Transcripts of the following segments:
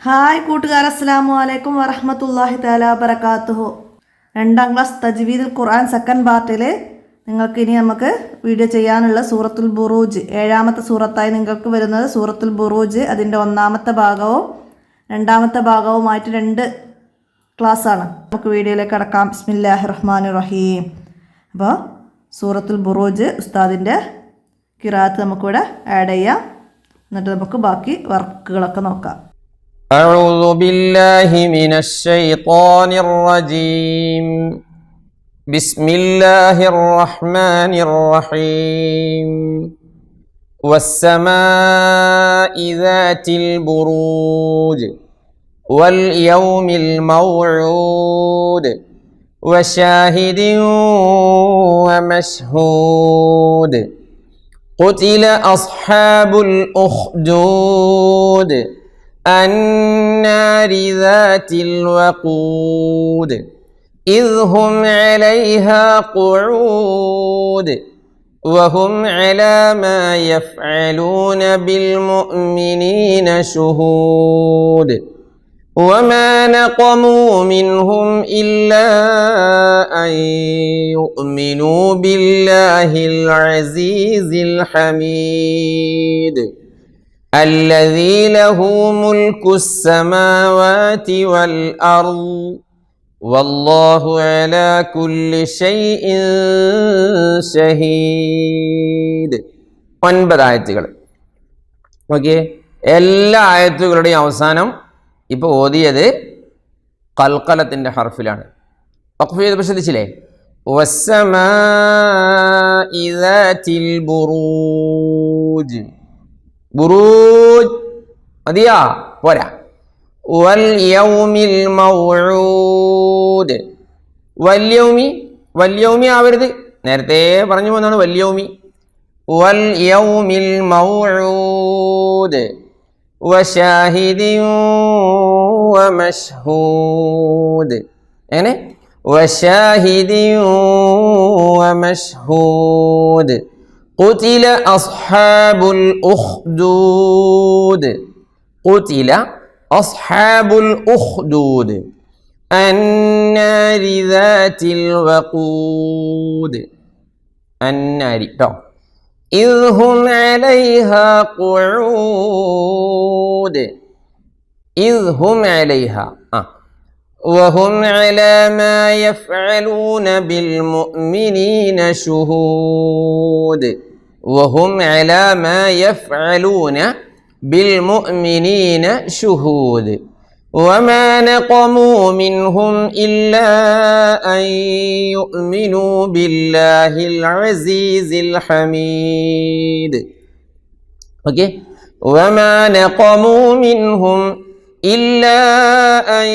Hi കൂട്ടുകാരെ, അസ്സലാമു അലൈക്കും വറഹ്മത്തുള്ളാഹി തആല വബറകാതുഹു. 2ാം ക്ലാസ് തജ്വീദുൽ ഖുർആൻ സെക്കൻഡ് പാർട്ടിൽ നിങ്ങൾക്ക് ഇനി നമുക്ക് വീഡിയോ ചെയ്യാനുള്ള സൂറത്തുൽ ബുറൂജ് 7ാമത്തെ സൂറത്തായി നിങ്ങൾക്ക് വരുന്നത് സൂറത്തുൽ ബുറൂജ്. അതിൻ്റെ 1ാമത്തെ ഭാഗവും 2ാമത്തെ ഭാഗവുമായിട്ട് 2 ക്ലാസ്സാണ്. നമുക്ക് വീഡിയോയിലേക്ക് കടക്കാം. ബിസ്മില്ലാഹിർ റഹ്മാനിർ റഹീം. അപ്പോൾ സൂറത്തുൽ ബുറൂജ് ഉസ്താദിൻ്റെ ഖിറാഅത്ത് നമുക്കിവിടെ ആഡ് ചെയ്യാം. എന്നിട്ട് നമുക്ക് ബാക്കി വർക്കുകളൊക്കെ നോക്കാം. أعوذ بالله من الشيطان الرجيم. بسم الله الرحمن الرحيم. والسماء ذات البروج واليوم الموعود وشاهد ومشهود. قتل أصحاب الأخدود النار ذات الوقود إذ هم عليها قعود وهم على ما يفعلون بالمؤمنين شهود. وما نقموا منهم إلا أن يؤمنوا بالله العزيز الحميد الذي له ملك السماوات والأرض والله على كل شيء شهيد. 9 ആയത്തുകൾ. ഓക്കെ, എല്ലാ ആയത്തുകളുടെയും അവസാനം ഇപ്പോൾ ഓതിയത് ഖൽഖലത്തിൻ്റെ ഹർഫിലാണ്. വഖഫ് ചെയ്ത് ശ്രദ്ധിച്ചില്ലേ? വസ്സമാഇ ദാതിൽ ബുറൂജ്. ബുറൂജ് മതിയാ, പോരാ. വൽ യൗമിൽ മൗഊദ്. വല്യൗമി ആവരുത്, നേരത്തെ പറഞ്ഞു പോകുന്നതാണ് വല്യൗമി. വൽ യൗമിൽ മൗഊദ് വശാഹിദിൻ വമശ്ഹൂദ്. എങ്ങനെ? വശാഹിദിൻ വമശ്ഹൂദ്. قتل أصحاب الأخدود. قتل أصحاب الأخدود النار ذات الوقود. النار إذ هم عليها قعود. إذ هم عليها وهم على ما يفعلون بالمؤمنين شهود. وهم على ما يفعلون بالمؤمنين شهود. وما نقموا منهم إلا أن يؤمنوا بالله العزيز الحميد. Okay. وما نقموا منهم إلا أن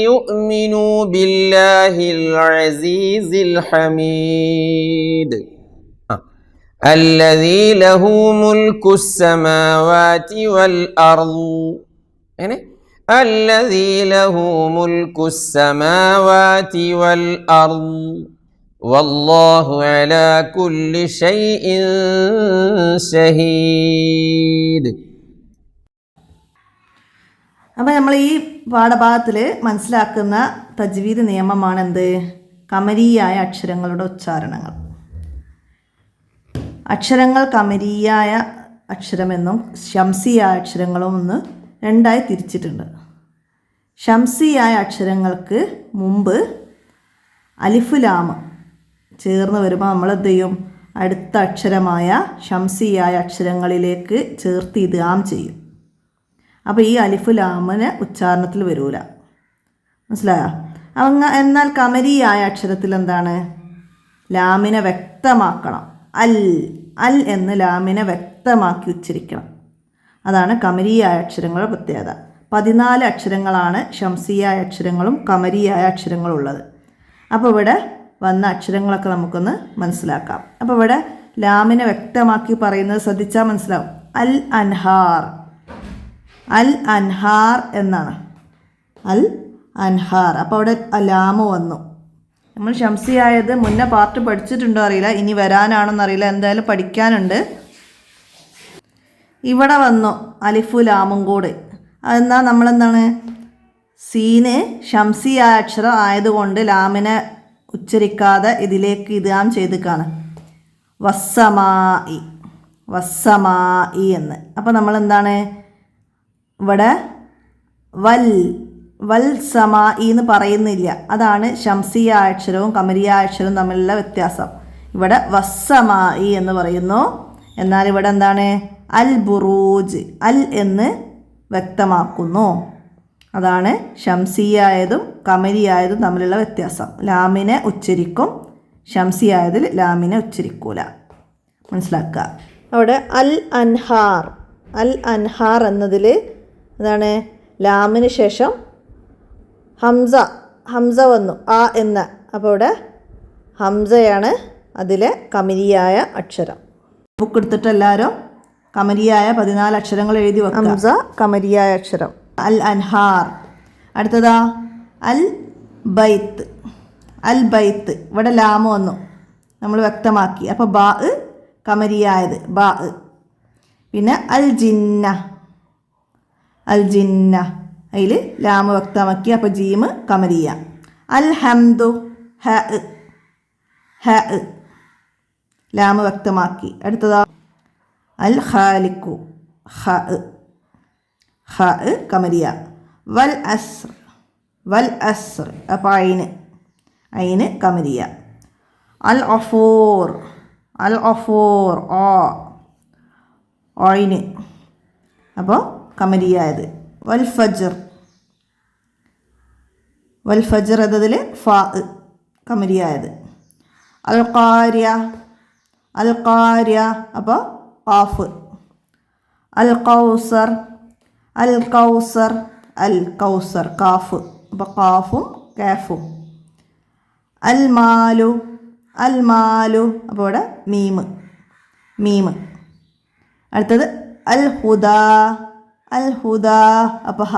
يؤمنوا بالله العزيز الحميد الذي له ملك السماوات والأرض. يعني الذي له ملك السماوات والأرض والله على كل شيء شهيد. അപ്പോൾ നമ്മൾ ഈ പാഠഭാഗത്തിൽ മനസ്സിലാക്കുന്ന തജ്വീദ് നിയമമാണ് എന്ത്? കമരീയായ അക്ഷരങ്ങളുടെ ഉച്ചാരണങ്ങൾ. അക്ഷരങ്ങൾ കമരീയായ അക്ഷരമെന്നും ശംസിയായ അക്ഷരങ്ങളും ഒന്ന് 2ആയി തിരിച്ചിട്ടുണ്ട്. ശംസിയായ അക്ഷരങ്ങൾക്ക് മുമ്പ് അലിഫ് ലാം ചേർന്ന് വരുമ്പോൾ നമ്മൾ എന്ത് ചെയ്യും? അടുത്ത അക്ഷരമായ ശംസിയായ അക്ഷരങ്ങളിലേക്ക് ചേർത്ത് ഇദ്ഗാം ചെയ്യും. അപ്പോൾ ഈ അലിഫ് ലാമിന് ഉച്ചാരണത്തിൽ വരൂല. മനസ്സിലായോ? എന്നാൽ കമരിയായ അക്ഷരത്തിൽ എന്താണ്? ലാമിനെ വ്യക്തമാക്കണം. അൽ അൽ എന്ന് ലാമിനെ വ്യക്തമാക്കി ഉച്ചരിക്കണം. അതാണ് കമരിയായ അക്ഷരങ്ങളുടെ പ്രത്യേകത. 14 അക്ഷരങ്ങളാണ് ശംസിയായ അക്ഷരങ്ങളും കമരിയായ അക്ഷരങ്ങളുള്ളത്. അപ്പോൾ ഇവിടെ വന്ന അക്ഷരങ്ങളൊക്കെ നമുക്കൊന്ന് മനസ്സിലാക്കാം. അപ്പോൾ ഇവിടെ ലാമിനെ വ്യക്തമാക്കി പറയുന്നത് ശ്രദ്ധിച്ചാൽ മനസ്സിലാവും. അൽ അൻഹാർ. അൽ അൻഹാർ എന്നാണ്. അൽ അൻഹാർ. അപ്പോൾ അവിടെ ലാമ് വന്നു. നമ്മൾ ശംസിയായത് മുന്നേ പാർട്ട് പഠിച്ചിട്ടുണ്ടോ അറിയില്ല, ഇനി വരാനാണെന്നറിയില്ല, എന്തായാലും പഠിക്കാനുണ്ട്. ഇവിടെ വന്നു അലിഫു ലാമും കൂടെ. അതെന്നാൽ നമ്മളെന്താണ് സീന് ഷംസിയായ അക്ഷരം ആയതുകൊണ്ട് ലാമിനെ ഉച്ചരിക്കാതെ ഇതിലേക്ക് ഇദ്ഗാം ചെയ്തിക്കാണ് വസ്സമായി വസ്സമായി എന്ന്. അപ്പോൾ നമ്മളെന്താണ് ഇവിടെ വൽ സമായി എന്ന് പറയുന്നില്ല. അതാണ് ഷംസിയ അക്ഷരവും കമരിയ അക്ഷരവും തമ്മിലുള്ള വ്യത്യാസം. ഇവിടെ വസ്സമായി എന്ന് പറയുന്നു. എന്നാൽ ഇവിടെ എന്താണ് അൽ ബുറൂജ് അൽ എന്ന് വ്യക്തമാക്കുന്നു. അതാണ് ഷംസിയായതും കമരിയായതും തമ്മിലുള്ള വ്യത്യാസം. ലാമിനെ ഉച്ചരിക്കും, ഷംസിയായതിൽ ലാമിനെ ഉച്ചരിക്കൂല. മനസ്സിലാക്കുക. അവിടെ അൽ അൻഹാർ എന്നതിൽ എന്താണ് ലാമിന് ശേഷം ഹംസ വന്നു ആ എന്ന. അപ്പോൾ ഇവിടെ ഹംസയാണ് അതിലെ കമരിയായ അക്ഷരം. ബുക്ക് എടുത്തിട്ട് എല്ലാവരും കമരിയായ 14 അക്ഷരങ്ങൾ എഴുതി വെക്കുക. ഹംസ കമരിയായ അക്ഷരം. അൽ അൻഹാർ. അടുത്തതാ അൽ ബൈത്ത്. ഇവിടെ ലാമ് വന്നു, നമ്മൾ വ്യക്തമാക്കി. അപ്പോൾ ബാ കമരിയായത് ബാ. പിന്നെ അൽ ജിന്ന അതിൽ ലാമ് വ്യക്തമാക്കി. അപ്പോൾ ജീമ് കമരിയ. അൽ ഹംദു ഹ ലാമ് വ്യക്തമാക്കി. അടുത്തതാ അൽ ഖാലിഖു ഹ കമരിയ. വൽ അസ്ർ അപ്പോൾ ഐന് കമരിയ. അൽ അഫൂർ ഓയിന് അപ്പോൾ കമരിയായത്. വൽ ഫജ്ർ എന്നതിൽ ഫാ കമരിയായത്. അൽ ഖാരിയ അപ്പോൾ ഖാഫ്. അൽ കൗസർ കാഫ് അപ്പോൾ ഖാഫും കാഫും. അൽ മാലു അപ്പോൾ ഇവിടെ മീമ്. അടുത്തത് അൽ ഹുദ അപ്പോൾ ഹ.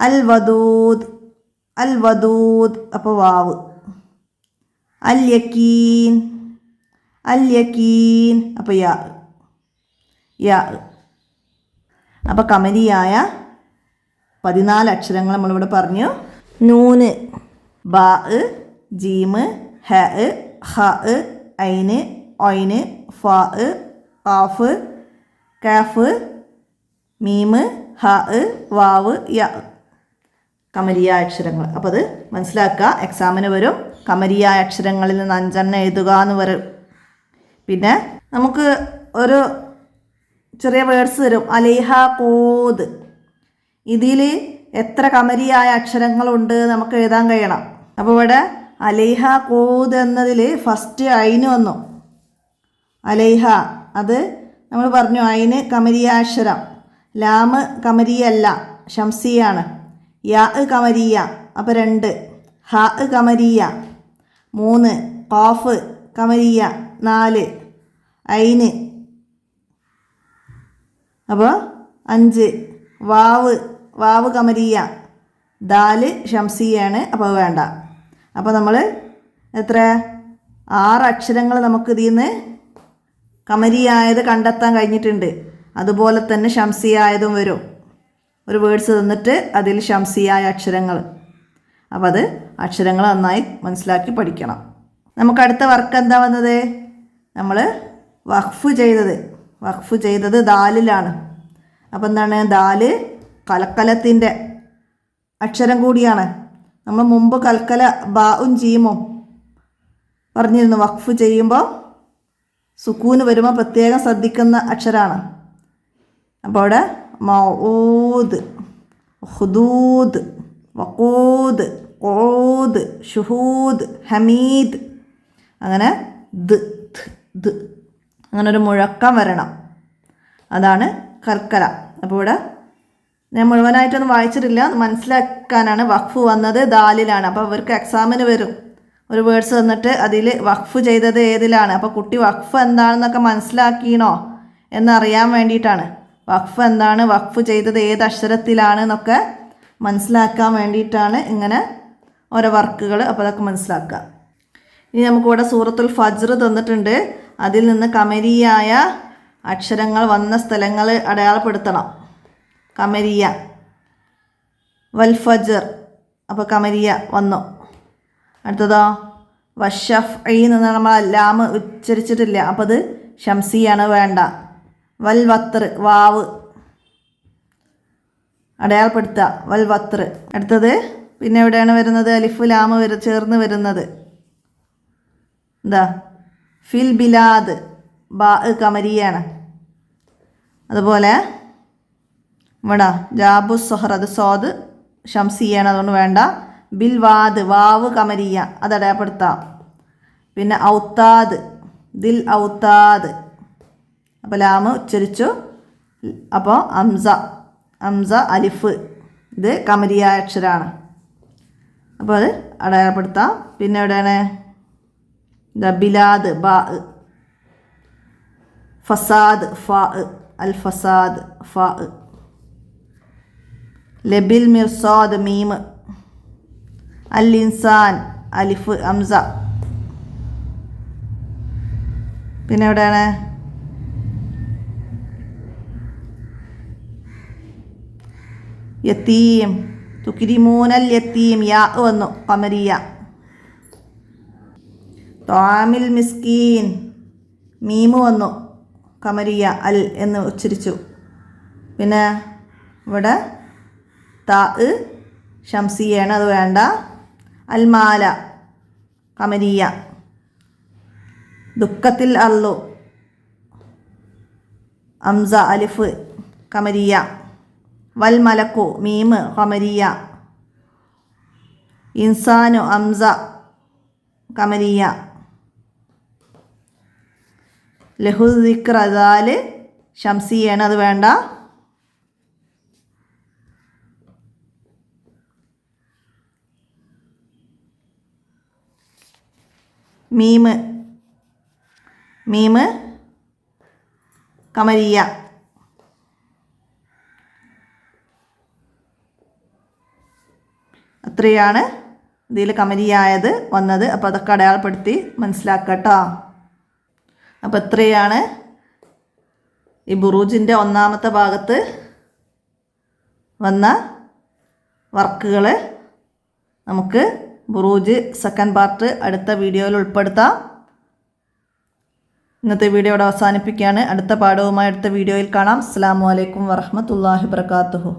അൽ വദൂദ് അപ്പോൾ വാവ്. അൽ യക്കീൻ അപ്പോൾ യാ. അപ്പോൾ കമരിയായ 14 അക്ഷരങ്ങൾ നമ്മളിവിടെ പറഞ്ഞു. നൂന്, ബാ, ജീമ്, ഹ, ഖ, ഐന്, ഒയിന്, ഫാ, ഖാഫ്, കാഫ്, മീമ്, ഹ, വാവ്, യ. കമരിയ അക്ഷരങ്ങൾ. അപ്പോൾ അത് മനസ്സിലാക്കുക. എക്സാമിന് വരും കമരിയ അക്ഷരങ്ങളിൽ നിന്ന് 5 എണ്ണം എഴുതുക എന്ന് വരും. പിന്നെ നമുക്ക് ഒരു ചെറിയ വേർഡ്സ് തരും. അലൈഹ കോദ്. ഇതിൽ എത്ര കമരിയായ അക്ഷരങ്ങളുണ്ട് നമുക്ക് എഴുതാൻ കഴിയണം. അപ്പോൾ ഇവിടെ അലൈഹ കോദ് എന്നതിൽ ഫസ്റ്റ് ഐന് വന്നു. അലൈഹ അത് നമ്മൾ പറഞ്ഞു ഐന് കമരിയ അക്ഷരം. ലാമ് കമരിയല്ല, ഷംസിയാണ്. യാ കമരിയ അപ്പോൾ 2. ഹ കമരിയ 3. ഖാഫ് കമരിയ 4. ഐന് അപ്പോൾ 5. വാവ് കമരിയ. ദാല് ഷംസിയാണ് അപ്പോൾ വേണ്ട. അപ്പോൾ നമ്മൾ എത്ര 6 അക്ഷരങ്ങൾ നമുക്ക് ഇതിൽ നിന്ന് കമരിയായത് കണ്ടെത്താൻ കഴിഞ്ഞിട്ടുണ്ട്. അതുപോലെ തന്നെ ഷംസിയായതും വരും. ഒരു വേർഡ്സ് തന്നിട്ട് അതിൽ ഷംസിയായ അക്ഷരങ്ങൾ. അപ്പോൾ അത് അക്ഷരങ്ങൾ നന്നായി മനസ്സിലാക്കി പഠിക്കണം. നമുക്ക് അടുത്ത വർക്ക് എന്താ വന്നത്? നമ്മൾ വഖഫ് ചെയ്തത് ദാലിലാണ്. അപ്പോൾ എന്താണ് ദാല് കലക്കലത്തിൻ്റെ അക്ഷരം കൂടിയാണ്. നമ്മൾ മുമ്പ് കൽക്കല ബാഉം ജീമും പറഞ്ഞിരുന്നു. വഖഫ് ചെയ്യുമ്പോൾ സുക്കൂന് വരുമ്പോൾ പ്രത്യേകം ശ്രദ്ധിക്കുന്ന അക്ഷരമാണ്. അപ്പോൾ അവിടെ മഊദ്, ഖുദൂദ്, വഖൂദ്, ഖൂദ്, ഷുഹൂദ്, ഹമീദ്, അങ്ങനെ അങ്ങനെ ഒരു മുഴക്കം വരണം. അതാണ് കൽക്കല. അപ്പോൾ ഇവിടെ ഞാൻ മുഴുവനായിട്ടൊന്നും വായിച്ചിട്ടില്ല, മനസ്സിലാക്കാനാണ്. വഖഫ് വന്നത് ദാലിലാണ്. അപ്പോൾ അവർക്ക് എക്സാമിന് വരും ഒരു വേർഡ്സ് തന്നിട്ട് അതിൽ വഖഫ് ചെയ്തത് ഏതിലാണ്. അപ്പോൾ കുട്ടി വഖഫ് എന്താണെന്നൊക്കെ മനസ്സിലാക്കിയണോ എന്നറിയാൻ വേണ്ടിയിട്ടാണ്. വഖഫ് എന്താണ്, വഖഫ് ചെയ്തത് ഏത് അക്ഷരത്തിലാണ് എന്നൊക്കെ മനസ്സിലാക്കാൻ വേണ്ടിയിട്ടാണ് ഇങ്ങനെ ഓരോ വർക്കുകൾ. അപ്പോൾ അതൊക്കെ മനസ്സിലാക്കുക. ഇനി നമുക്കിവിടെ സൂറത്തുൽ ഫജ്ർ തന്നിട്ടുണ്ട്. അതിൽ നിന്ന് കമരിയായ അക്ഷരങ്ങൾ വന്ന സ്ഥലങ്ങൾ അടയാളപ്പെടുത്തണം. കമരിയ. വൽ ഫജ്ർ, അപ്പോൾ കമരിയ വന്നു. അടുത്തതോ വഷഫ് എന്ന് നമ്മൾ ലാമ് ഉച്ചരിച്ചിട്ടില്ല, അപ്പോൾ അത് ഷംസിയാണ്, വേണ്ട. വൽ വത്തർ, വാവ് അടയാളപ്പെടുത്തുക, വൽ വത്തർ. അടുത്തത് പിന്നെ എവിടെയാണ് വരുന്നത്? അലിഫ് ലാമ് ചേർന്ന് വരുന്നത് എന്താ? ഫിൽ ബിലാദ്, ബാ കമരിയാണ്. അതുപോലെ ഇവിടെ ജാബു സൊഹർ, അത് സ്വാദ് ഷംസിയാണ്, അതുകൊണ്ട് വേണ്ട. ബിൽ വാദ്, വാവ് കമരിയ, അത് അടയാളപ്പെടുത്താം. പിന്നെ ഔത്താദ്, ദിൽ ഔത്താദ്, അപ്പോൾ ലാമ് ഉച്ചരിച്ചു. അപ്പോൾ അംസ അലിഫ്, ഇത് കമരിയ അക്ഷരമാണ്, അപ്പോൾ അത് അടയാളപ്പെടുത്താം. പിന്നെ എവിടെയാണ്? ബിലാദ്, ബാ. ഫസാദ്, ഫാ, അൽ ഫസാദ്, ഫാ. ലബിൽ മിർസാദ്, മീം. അൽ ഇൻസാൻ, അലിഫ് ഹംസ. പിന്നെ എവിടെയാണ്? യത്തീം, തുക്രിമൂനൽ യത്തീം, യാ വന്നു, ഖമരിയ. ത്വാമിൽ മിസ്കീൻ, മീമ് വന്നു, ഖമരിയ, അൽ എന്ന് ഉച്ചരിച്ചു. പിന്നെ ഇവിടെ താ ഷംസിയാണ്, അത് വേണ്ട. അൽമാല ഖമരിയ. ദുഃഖത്തിൽ അള്ളു, അംസ അലിഫ് ഖമരിയ. വൽ മലക്കു, മീമ് ഖമരിയ. ഇൻസാനു അംസ ഖമരിയ. ലഹു ദിക്ർ, അദാല് ഷംസിയാണ്, അത് വേണ്ട. മീമ് കമരിയ. അത്രയാണ് ഇതിൽ കമരിയായത് വന്നത്. അപ്പോൾ അതൊക്കെ അടയാളപ്പെടുത്തി മനസ്സിലാക്കട്ടോ. അപ്പോൾ ഇത്രയാണ് ഈ ബുറൂജിൻ്റെ ഒന്നാമത്തെ ഭാഗത്ത് വന്ന വർക്കുകൾ. നമുക്ക് ബുറൂജ് സെക്കൻഡ് പാർട്ട് അടുത്ത വീഡിയോയിൽ ഉൾപ്പെടുത്താം. ഇന്നത്തെ വീഡിയോ ഇവിടെ അവസാനിപ്പിക്കുകയാണ്. അടുത്ത പാഠവുമായി അടുത്ത വീഡിയോയിൽ കാണാം. അസ്സലാമു അലൈക്കും വറഹ്മത്തുള്ളാഹി വബറകാതുഹു.